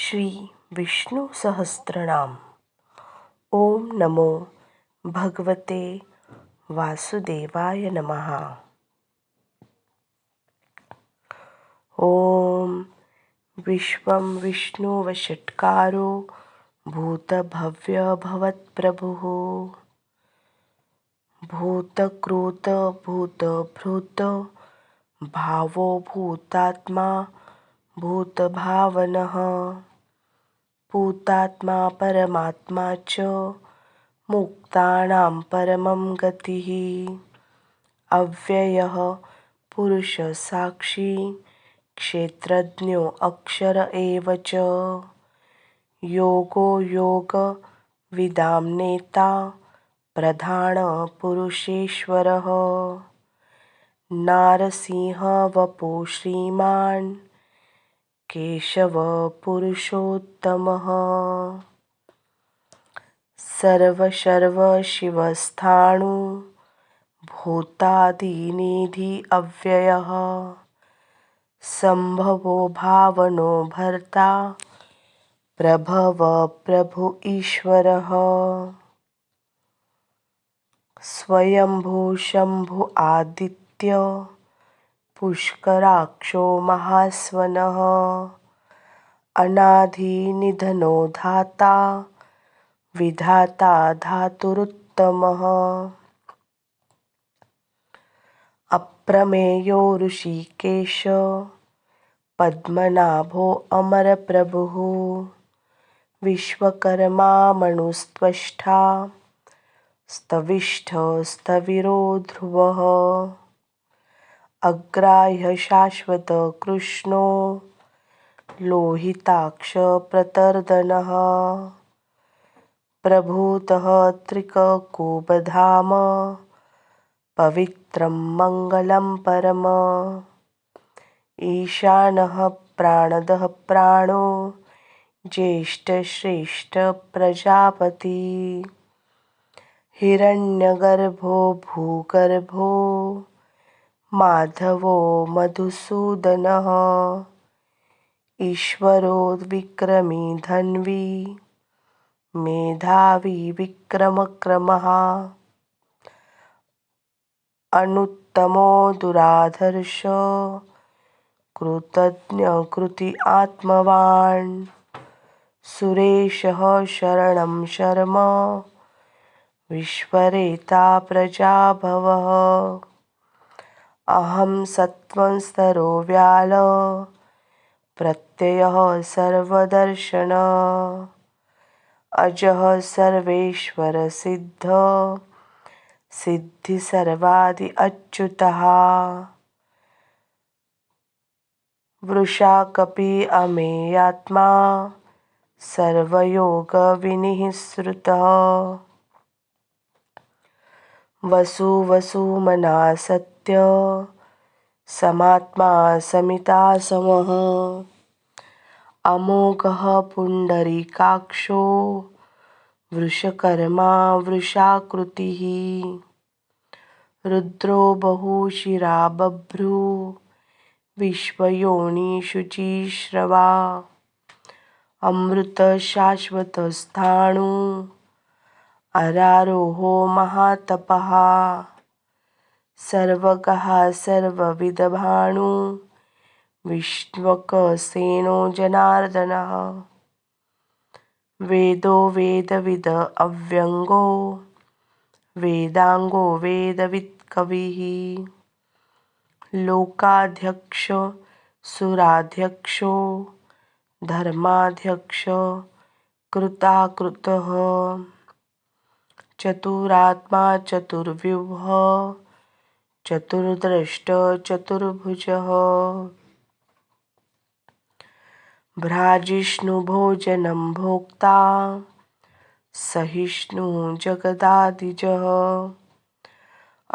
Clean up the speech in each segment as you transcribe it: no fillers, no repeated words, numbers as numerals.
श्री विष्णु सहस्त्रनाम। ओम नमो भगवते वासुदेवाय नमः। ओम विश्वं विष्णुवषट्कारो भूतभव्य भवत्प्रभुः भूतकृत भूतभृत भावो भूतात्मा भूतभावनः भूतात्मा परमात्मा च मुक्तानां परमं गतिः अव्ययः पुरुष साक्षी क्षेत्रज्ञो अक्षर एव च योगो योग विदां नेता प्रधान पुरुषेश्वरः नारसिंह वपु श्रीमान् केशव पुरुषोत्तमः सर्व शिवस्थाणु भूतादिनिधि अव्ययः संभवो भावनो भर्ता प्रभव प्रभु ईश्वरः स्वयंभू शंभु आदित्य पुष्कराक्षो महास्वनः अनादि निधनो धाता विधाता धातुरुत्तमः अप्रमेयो ऋषिकेश पद्मनाभो अमरप्रभुः विश्वकर्मा मनुस्त्वष्टा स्तविष्ठ स्थविरो ध्रुवः अग्राह्य शाश्वत कृष्णो लोहिताक्ष प्रतर्दनः प्रभूतः त्रिककुटधाम पवित्रं मङ्गलं परम ईशानः प्राणदः प्राणो ज्येष्ठश्रेष्ठ प्रजापति हिरण्यगर्भो भूगर्भो माधवो मधुसूदनः ईश्वरो विक्रमी धन्वी मेधावी विक्रमक्रमः अनुत्तमो दुराधर्ष कृतज्ञ कृति आत्मवान् सुरेशः शरणं शर्म विश्वरेता प्रजाभवः अहं सत्त्वस्तरो व्याल प्रत्ययः सर्वदर्शन अजः सर्वेश्वर सिद्ध सिद्धि सर्वादि अच्युतः वृषा कपि अमेयात्मा सर्वयोग विनिःसृतः वसुमना सत्य समात्मा समिता समः अमोघः पुण्डरीकाक्षो वृषकर्मा वृषाकृतिः रुद्रो बहुशिरा बभ्रू विश्वयोनिषुचिश्रवा अमृत शाश्वतस्थाणु अरारोहो महातपः सर्वगः सर्वविदभाणु विश्वकसेनो जनार्दनः वेदो वेदविद अव्यङ्गो वेदाङ्गो वेदवित्कविः लोकाध्यक्ष सुराध्यक्षो धर्माध्यक्ष कृताकृतः चतुरात्मा चतुर्व्यूह चतुर्द्रष्ट चतुर्भुजः भ्राजिष्णुभोजनं भोक्ता सहिष्णुः जगदादिजः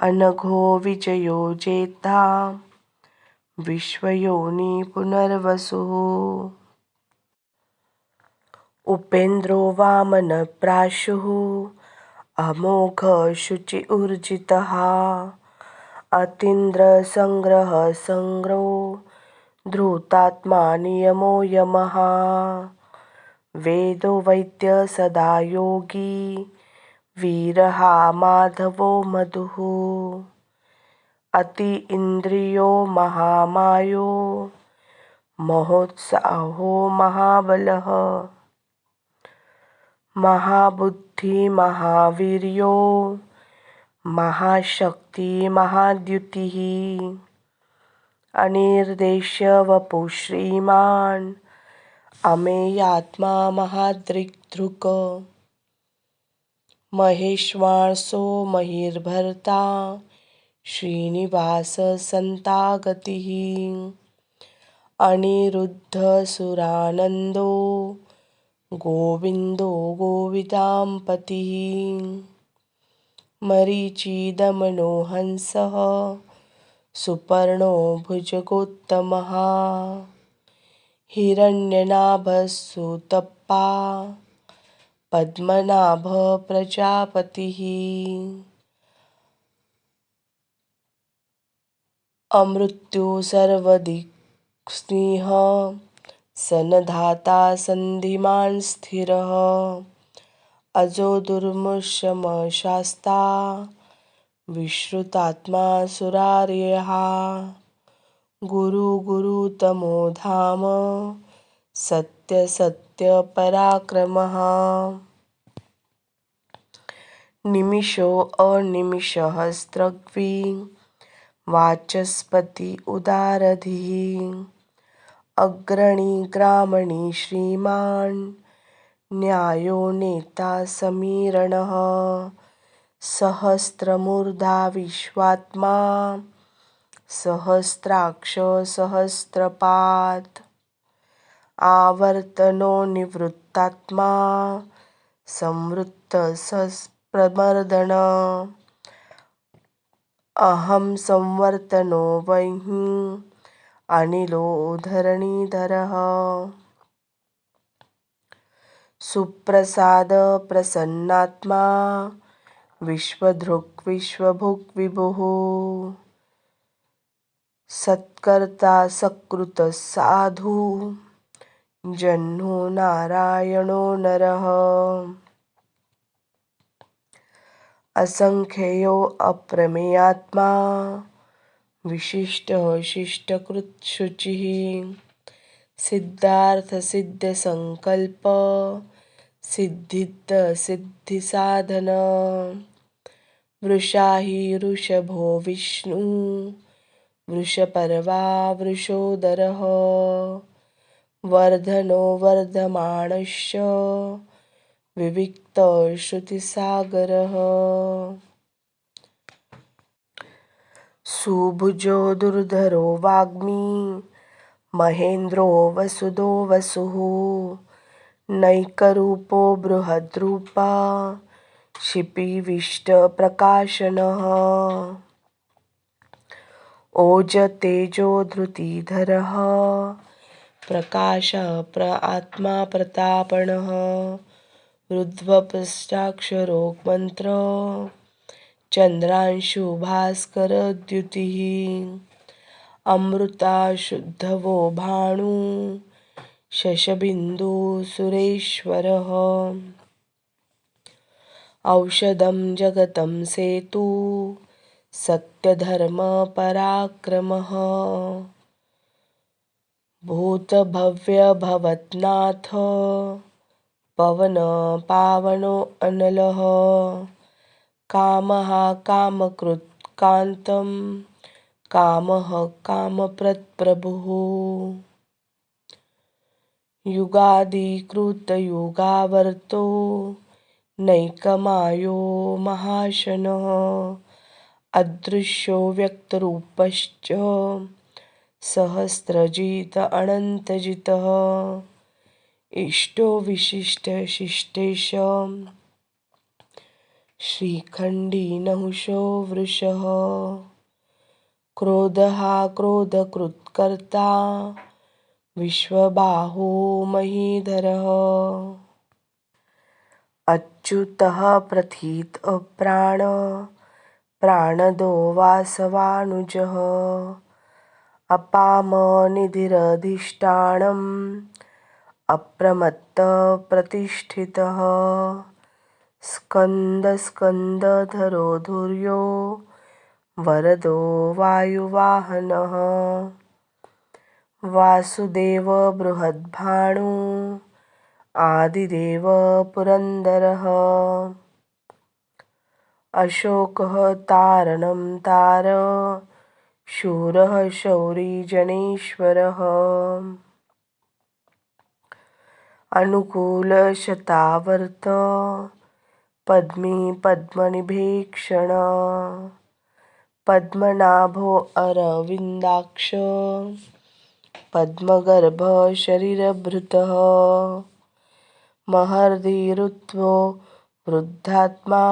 अनघो विजयो जेता विश्वयोनि पुनर्वसुः उपेन्द्रो वामन प्राशुः अमोघ शुचि ऊर्जितः अतीन्द्र संग्रह संग्रो धृतात्मा नियमो यमः वेदो वैद्य सदा योगी वीरहा माधवो मधुः अति इन्द्रियो महामायो महोत्साहो महाबलः महाबुद्धि महावीर्यो महाशक्ति महाद्युतिः अनिर्देश्य वपुः श्रीमान् अमेयात्मा महादृक् महेश्वासो महिर्भर्ता श्रीनिवास संतागतिः अनिरुद्धसुरानन्दो गोविन्दो गोविदाम्पतिः मरीचिदमनो हंसः सुपर्णो भुजगोत्तमः हिरण्यनाभस्सुतप्पा पद्मनाभ प्रजापतिः अमृत्यु सर्वदिक्स्निः सनधाता सन्धिमान् स्थिरः अजो दुर्मुषमशास्ता विश्रुतात्मा सुरार्यः गुरुतमो धाम सत्यसत्यपराक्रमः निमिषो अनिमिषहस्रग्वी वाचस्पति उदारधिः अग्रणी ग्रामणी श्रीमान् न्यायो नेता समीरणः सहस्रमूर्धा विश्वात्मा सहस्राक्ष सहस्रपात् आवर्तनो निवृत्तात्मा संवृत्त प्रमर्दन अहं संवर्तनो वह्नि अनिलो धरणीधरः सुप्रसाद प्रसन्नात्मा विश्वधृक् विश्वभुक् विभुः सत्कर्ता सकृत साधु जह्नो नारायणो नरः असंख्यो अप्रमेयात्मा विशिष्टः शिष्टकृत् शुचिः सिद्धार्थ सिद्ध्यसंकल्प सिद्धिद सिद्धिसाधन वृषाहि वृषभो विष्णु वृषपर्वा वृषोदरः वर्धनो वर्धमानश्च विविक्त श्रुतिसागरः सुभुजो दुर्धरो वाग्मी महेन्द्रो वसुदो वसुः नैकरूपो बृहद्रूपा क्षिपिविष्टप्रकाशनः ओजतेजो धृतिधरः प्रकाश आत्मा प्रतापणः रुद्रपृष्ठाक्षरो मंत्र चंद्रांशु भास्करद्युतिः अमृता शुद्धवो भानु शशबिन्दु सुरेश्वरः औषधं जगतं सेतु सत्यधर्म पराक्रमः भूतभव्य भवत्नाथ पवन पावनो अनलः कामः कामकृत् कान्तं कामः कामप्रत्प्रभुः युगादिकृतयुगावर्तो नैकमायो महाशनः अदृश्यो व्यक्तरूपश्च सहस्रजित अनन्तजितः इष्टो विशिष्ट शिष्टेश श्रीखण्डी नहुषो वृषः क्रोधः क्रोधकृत्कर्ता विश्वबाहो महीधरः अच्युतः प्रथित प्राण प्राणदो वासवानुजः अपाम निधिरधिष्ठानम् अप्रमत्तप्रतिष्ठितः स्कन्दस्कन्दधरो धुर्यो वरदो वायुवाहनः वासुदेव बृहद्भानु आदिदेव पुरन्दरः अशोकः तारणं तार शूरः शौरी जनेश्वरः अनुकूलशतावर्त पद्मी पद्मनिभीक्षण पद्मनाभो अरविन्दाक्ष पद्मगर्भ शरीरभृतः महर्षिरुत्वो वृद्धात्मा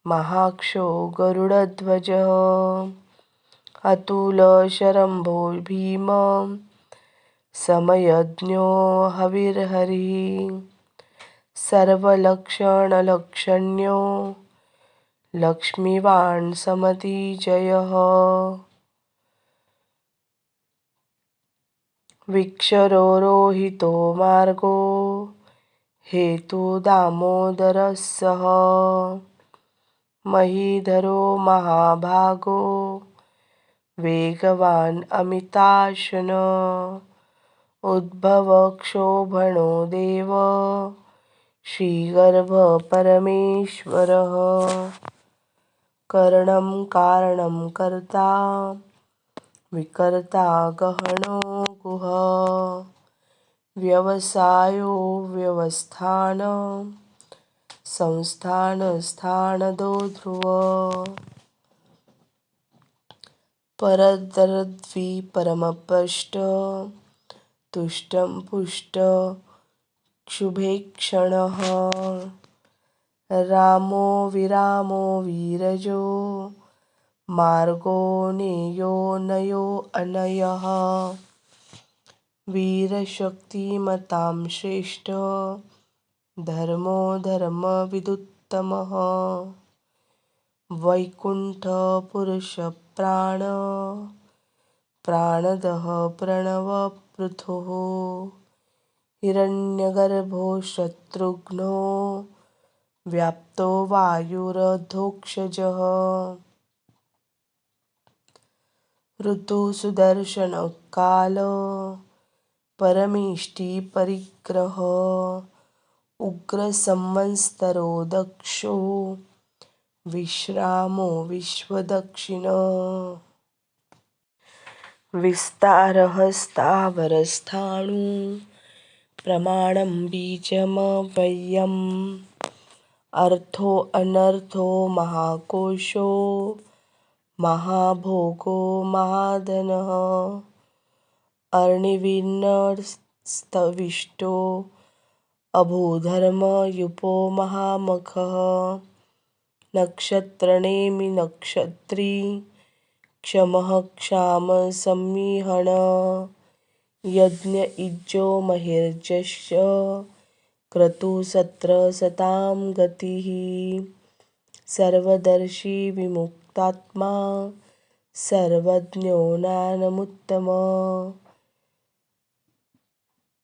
महाक्षो गरुडध्वजः अतुलशरम्भो भीम समयज्ञो हविर्हरिः सर्वलक्षणलक्षण्यो लक्ष्मीवान् समतिजयः विक्षरोहितो मार्गो हेतुदामोदरः सः महीधरो महाभागो वेगवान् अमिताशन उद्भवक्षोभणो देव श्रीगर्भपरमेश्वरः करणं कारणं कर्ता विकर्ता गहनो गुहः व्यवसायो व्यवस्थान संस्थानस्थानदो ध्रुवः परतरद्वि परमपष्ट तुष्टं पुष्ट क्षुभेक्षणः रामो विरामो वीरजो मार्गो नेयो नयो अनयः वीरशक्तिमतां श्रेष्ठ धर्मो धर्मविदुत्तमः वैकुण्ठपुरुषप्राण प्राणदः प्रणवपृथुः हिरण्यगर्भो शत्रुघ्नो व्याप्तो वायुरधोक्षजः ऋतुसुदर्शनकाल परमेष्टिपरिग्रह उग्रसंवत्सरो दक्षो विश्रामो विश्वदक्षिण विस्तारः स्थावरस्थाणु प्रमाणं बीजमव्ययम् अर्थो अनर्थो महाकोशो महाभोगो महाधनः अर्णिविन्नस्तविष्टो अभूधर्मयुपो महामखः नक्षत्रनेमि नक्षत्री क्षमः क्षाम संमिहन यज्ञ इज्जो महिर्जश्च क्रतुसत्रसतां गतिः सर्वदर्शी विमुक्तात्मा सर्वज्ञो ज्ञानमुत्तमः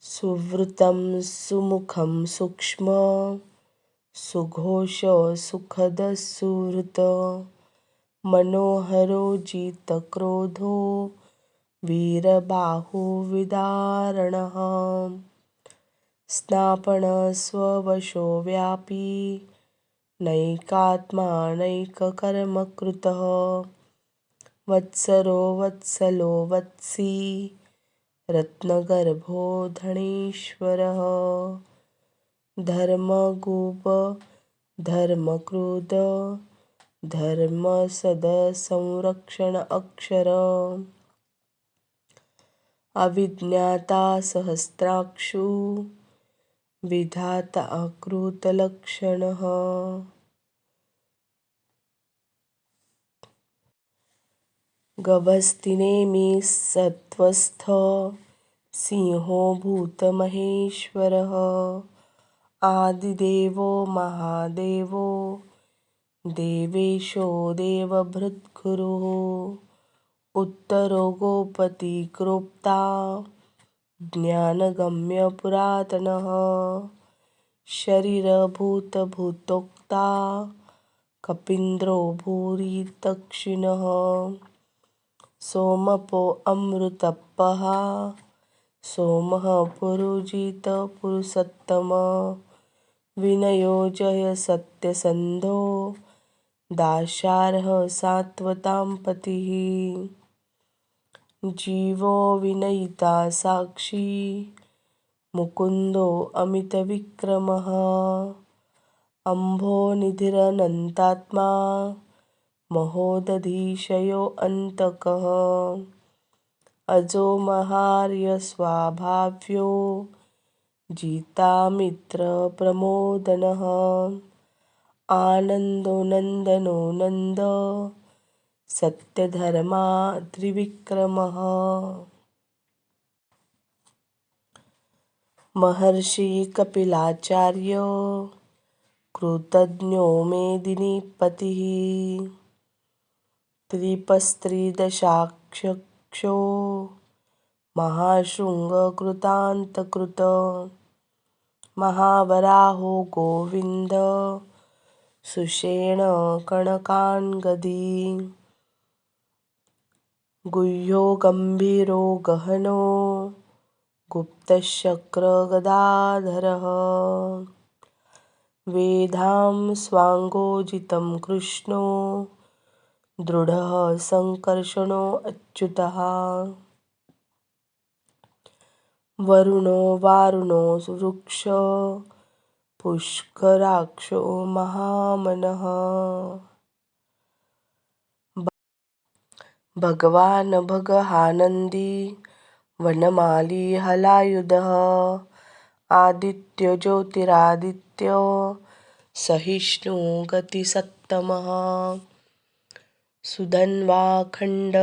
सुवृतं सुमुखं सूक्ष्म सुघोष सुखद सुहृत मनोहरो जितक्रोधो वीरबाहुविदारणः स्नापन स्ववशो व्यापी नैकात्मा नैककर्मकृतः वत्सरो वत्सलो वत्सी रत्नगर्भो धनेश्वरः धर्मगुप धर्मक्रोध धर्मसदसंरक्षण अक्षर अविज्ञाता सहस्राक्षु विधाता अकृतलक्षणः गभस्तिनेमि सत्त्वस्थ सिंहो भूतमहेश्वरः आदिदेवो महादेवो देवेशो देवभृद्गुरुः उत्तरो गोपतिक्रोप्ता ज्ञानगम्य पुरातनः शरीरभूतभूतोक्ता कपीन्द्रो भूरि दक्षिणः सोमपो अमृतप्पः सोमः पुरुजित पुरुषोत्तम विनयो जय सत्यसन्धो दाशार्ह सात्वतां पतिः जीवो विनयिता साक्षी मुकुन्दो अमितविक्रमः अम्भो निधिरनन्तात्मा महोदधीशयो अन्तकः अजो महार्यस्वाभाव्यो जितामित्रप्रमोदनः आनन्दो नन्दनो नन्द सत्यधर्मा त्रिविक्रमः महर्षि कपिलाचार्य कृतज्ञो मेदिनीपतिः त्रिपस्त्रिदशाक्षो महाशृङ्गकृतान्तकृत महावराहो गोविन्द सुषेणकणकान्गदी गुह्यो गम्भीरो गहनो गुप्तशक्रगदाधरः वेदां स्वाङ्गोजितं कृष्णो दृढः सङ्कर्षणो अच्युतः वरुणो वारुणो वृक्ष पुष्कराक्षो महामनः भगवान् भगहानन्दी वनमाली हलायुधः आदित्य ज्योतिरादित्य सहिष्णु गतिसत्तमः सुधन्वाखण्ड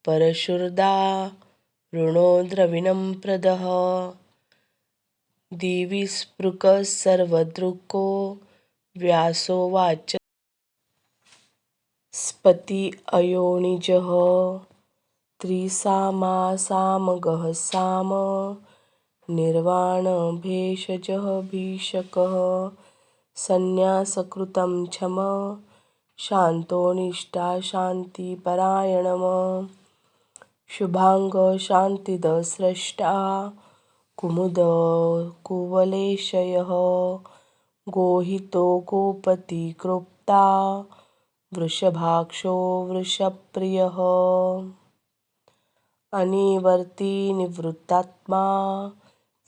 परशुर्दा ऋणो द्रविणं प्रदः दिवि स्पृकः सर्वदृको व्यासो वाच स्पति अयोनिजः त्रिसामा सामगः साम निर्वाणभेषजः भीषकः सन्न्यासकृतं क्षम शान्तो निष्ठा शान्तिपरायणः शुभांग शान्तिद स्रष्टा कुमुद कुवलेशयः गोहितो गोपति कृप्ता वृषभाक्षो वृषप्रियः अनिवर्ती निवृत्तात्मा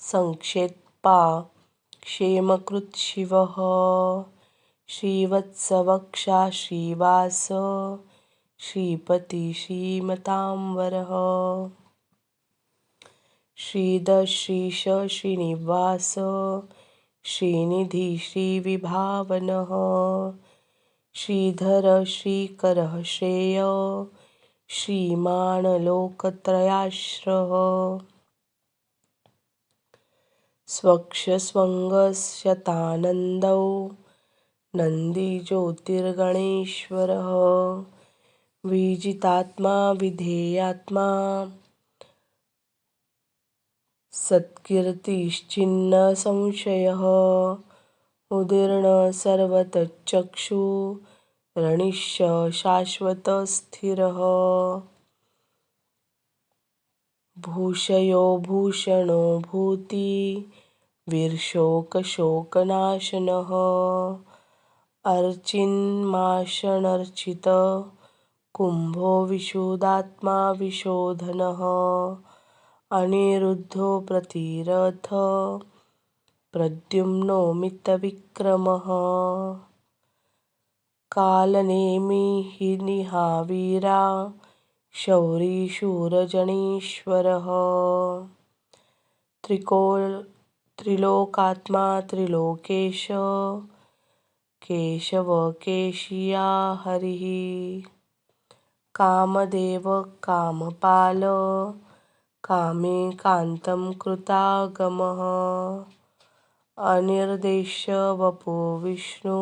संक्षेप्ता क्षेमकृत् शिवः श्रीवत्सवक्षा श्रीवास श्रीपति श्रीमतांवरः श्रीधर श्रीश श्रीनिवास श्रीनिधि श्रीविभावनः श्रीधर श्रीकरः श्रेय श्रीमान् लोकत्रयाश्रः स्वक्षस्वङ्गशतानन्दौ नन्दिज्योतिर्गणेश्वरः विजितात्मा विधेयात्मा सत्कीर्तिश्चिन्न संशयः उदीर्ण सर्वतश्चक्षुरणिश्च शाश्वतस्थिरः भूषयो भूषणो भूति वीरशोकशोकनाशनः अर्चिन्माशनर्चित कुम्भो विशुद्धात्मा विशोधनः अनिरुद्धो प्रतिरथ प्रद्युम्नो मितविक्रमः कालनेमिर्निहावीरा शौरी शूरजनेश्वरः त्रिलोकात्मा त्रिलोकेश केशव केशिया हरिः कामदेव कामपाल कामे कान्तं कृतागमः अनिर्देश्य वपु विष्णु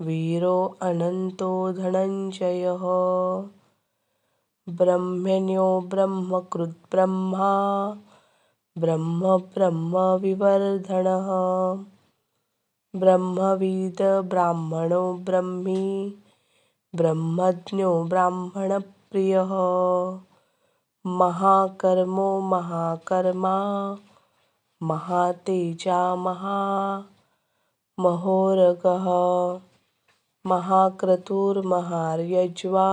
वीरो अनन्तो धनञ्जयः ब्रह्मण्यो ब्रह्मकृद् ब्रह्मा ब्रह्म ब्रह्मविवर्धनः ब्रह्मविद् ब्राह्मणो ब्रह्मी ब्रह्मज्ञो ब्राह्मणप्रियः महाकर्मो महाकर्मा महातेजा महामहोरगः महाक्रतुर्महार्यज्वा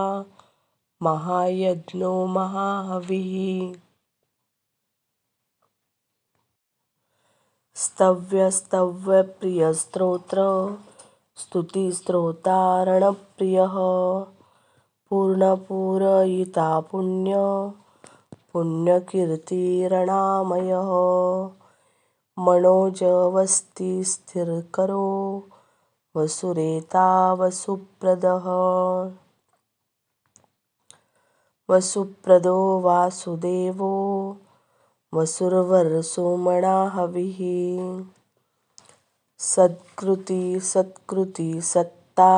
महायज्ञो महाहविः स्तव्यस्तव्यप्रियस्तोत्र स्तुतिस्तोतारणप्रियः पूर्णपूरयिता पुण्यकीर्तिरणामयः मनोजवस्तिस्थिरकरो वसुरेता वसुप्रदः वसुप्रदो वासुदेवो वसुर्वरसोमणाहविः सत्कृति सत्ता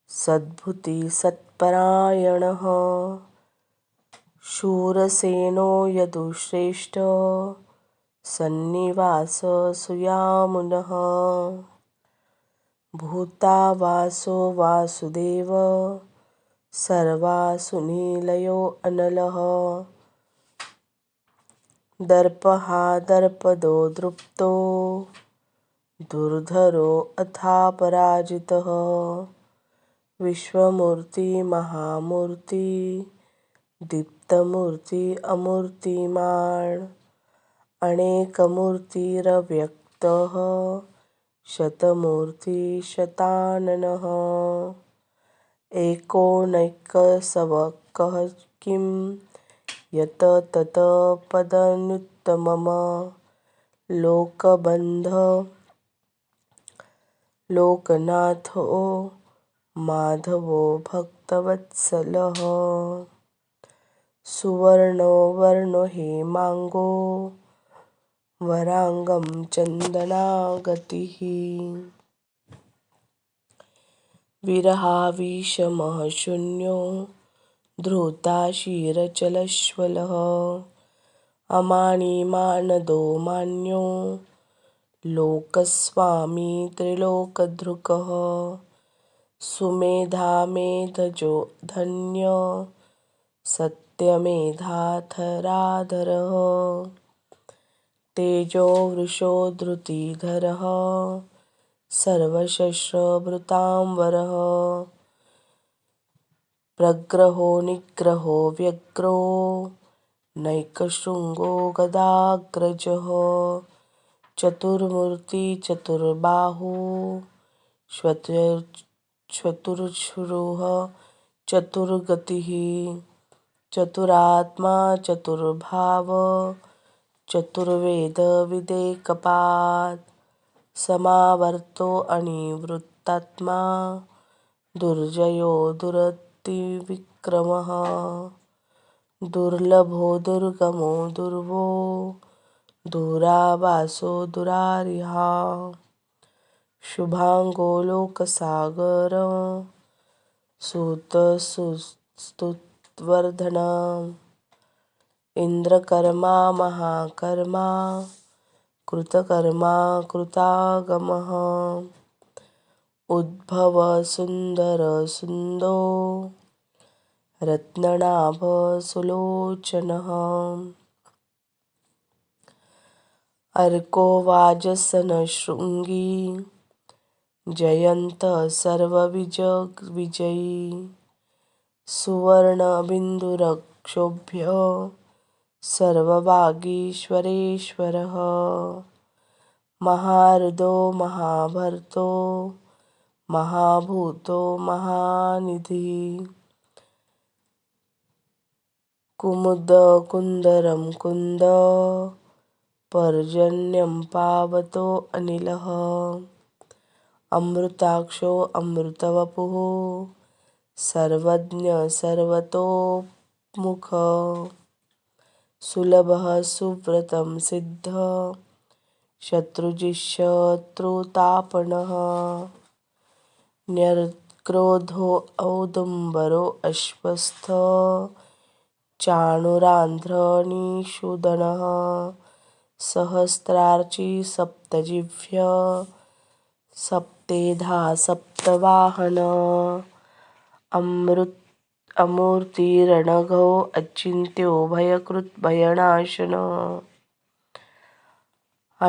सद्भुति सत्परायणः शूरसेनो यदुश्रेष्ठ सन्निवास सुयामुनः भूतावासो वासुदेव सर्वासुनिलयो अनलः दर्पहा दर्पदो दृप्तो दुर्धरो अथापराजितः विश्वमूर्ति महामूर्ति दीप्तमूर्ति अमूर्तिमान् अनेकमूर्तिरव्यक्तः शतमूर्ति शताननः एकोनैकसवकः किं यत तत पदनुत्तमम् लोकबन्ध लोकनाथो माधवो भक्तवत्सलः सुवर्णो वर्णो हेमांगो वरांगं चन्दनागतिः विरहाविषमः शून्यो धृताशीरचलश्वलः अमानिमानदो मान्यो लोकस्वामी त्रिलोकधृकः सुमेधामेधजो धन्य सत्यमेधाधराधरः तेजो वृषो धृतिधरः सर्वशस्त्रभृतांवरः प्रग्रहो निग्रहो व्यग्रो नैकशृङ्गो गदाग्रजः चतुर्मूर्ति चतुर्बाहु चतुर्श्रुः चतुर्गतिः चतुरात्मा चतुर्भाव चतुर्वेद विदेकपात् समावर्तो अनिवृत्तात्मा दुर्जयो दुरतिविक्रमः दुर्लभो दुर्गमो दुर्वो दूरावासो दुरारिहा शुभांगो लोकसागर सुतस्तुवर्धन इंद्रकर्मा महाकर्मा कृतकर्मा कृतागमः उद्भव सुंदर सुंदो रत्ननाभ सुलोचनः अर्को वाजसन शृंगी जयंत सर्वविजयी सुवर्णबिन्दुरक्षोभ्य सर्ववागीश्वरेश्वरः महारुदो महाभर्तो महाभूतो महानिधि कुमुद कुंदरम कुंद पर्जन्यं पावतो अनिलः अमृताक्षो अमृतवपुः सर्वज्ञ सर्वतोमुख सुलभः सुव्रतं सिद्ध शत्रुजिशत्रुतापनः न्यक्रोधो औदुम्बरो अश्वस्थ चाणूरान्ध्रनिषूदनः सहस्रार्ची सप्तजिह्व सप्तेधा सप्तवाहन अमूर्तिरणघो अचिन्त्यो भयकृत् भयनाशन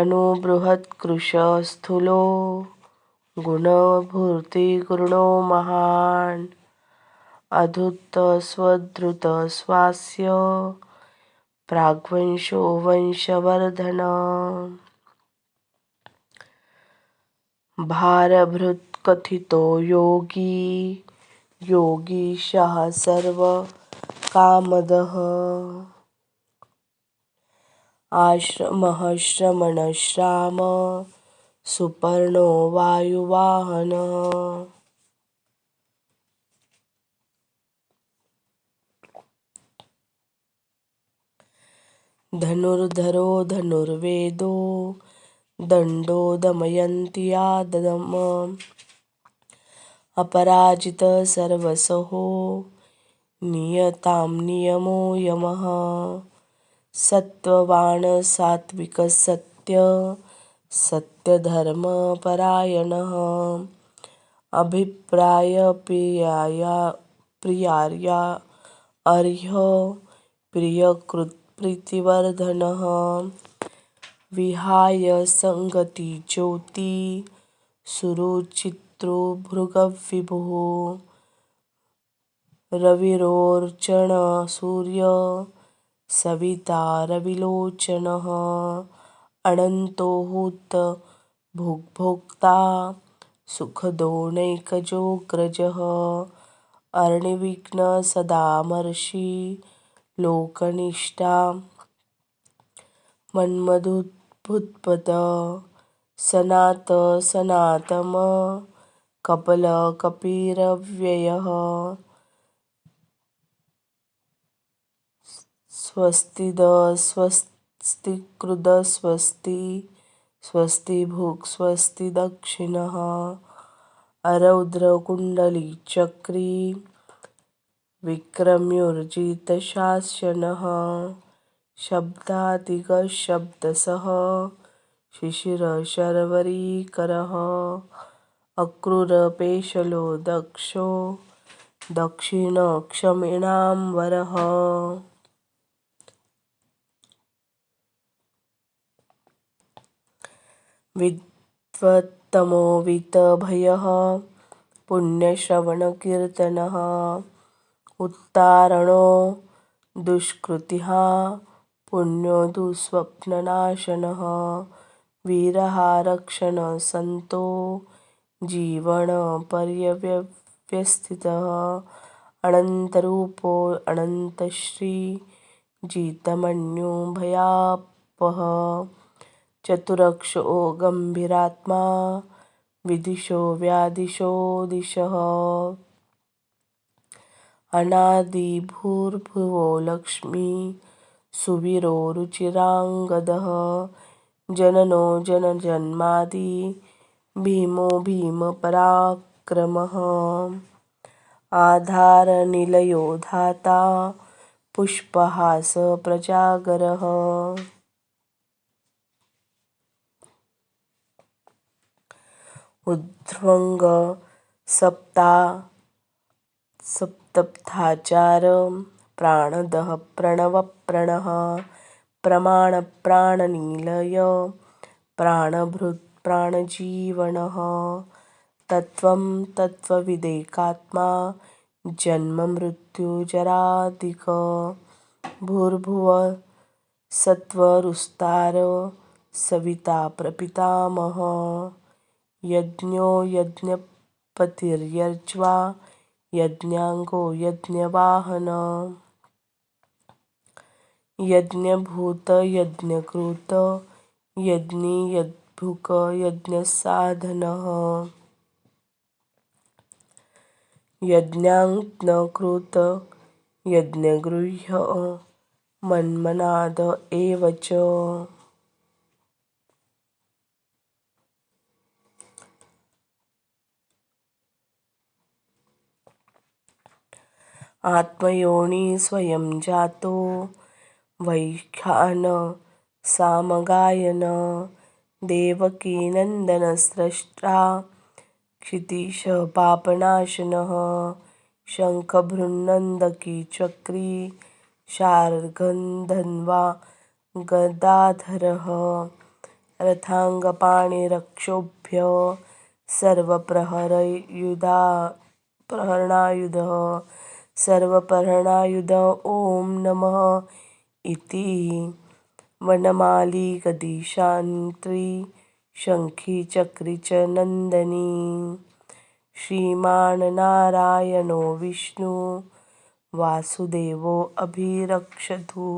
अणुबृहत्कृशः स्थूलो गुणभूतिगुणो महान् अधूतस्वधृतस्वास्य प्राग्वंशो वंशवर्धन भारभृत्कथितो योगी योगीशः सर्वकामदः आश्रमः श्रमणश्राम सुपर्णो वायुवाहनः धनुर्धरो धनुर्वेदो दण्डो दमयन्ति यादम अपराजितः सर्वसहो नियतां नियमो यमः सत्त्ववान् सात्विकः सत्यधर्मपरायणः प्रियार्या अर्ह्य प्रियकृत् प्रीतिवर्धनः विहाय संगति ज्योति सुरुचित्रो भृगविभुः रविरोर्चन सूर्य सविता रविलोचनः अनन्तो हूत भुग्भोक्ता सुखदो नैकजोऽग्रजः अर्णिविघ्न सदामर्षि लोकनिष्ठा मन्मधुद्भुतपद सनातम कपल कपिरव्ययः स्वस्तिद स्वस्तिकृद स्वस्तिभुक् स्वस्ति दक्षिणः अरौद्रकुण्डलीचक्री विक्रम्योर्जितशासनः शब्दादिगशब्दसः शिशिरशर्वरीकरः अक्रूरपेशलो दक्षो दक्षिणक्षमिणाम्बरः विद्वत्तमो वितभयः पुण्यश्रवणकीर्तनः उत्तारणो दुष्कृतिः पुण्यो दुःस्वप्ननाशनः वीरः रक्षणसन्तो जीवनपर्यव्यवस्थितः अनन्तरूपो अनन्तश्री जितमन्यो भयापः चतुरक्षो गम्भीरात्मा विदिशो व्यादिशो दिशः अनादिभूर्भुवो लक्ष्मी सुवीरो रुचिराङ्गदः जननो जनजन्मादि भीमो भीमपराक्रमः आधारनिलयो धाता पुष्पहास प्रजागरः उद्ध्वङ्ग सप्तपथाचार प्राणदः प्रणवप्रणः प्रमाणप्राणनिलय प्राणभृत् प्राणजीवनः तत्त्वं तत्त्वविदेकात्मा जन्ममृत्युजरादिक भूर्भुवः सत्वरुस्तार सविता प्रपितामहः यज्ञो यज्ञपतिर्यज्वा यज्ञाङ्गो यज्ञवाहन यज्ञभूत यज्ञकृत यज्ञी यज्ञभुक यज्ञसाधनः यज्ञाज्ञकृत यज्ञगृह्य मन्मनाद एव च आत्मयोनि स्वयं जातो वैख्यान सामगायन देवकीनन्दनस्रष्टा क्षितीश पापनाशनः शङ्खभृन्नन्दकी चक्री शार्ङ्गधन्वा गदाधरः रथाङ्गपाणिरक्षोभ्य सर्वप्रहरणायुधः ॐ नमः इति वनमाली गदिशान्त्री शङ्खी चक्री च नन्दिनी श्रीमान् नारायणो विष्णु वासुदेवो अभिरक्षतु।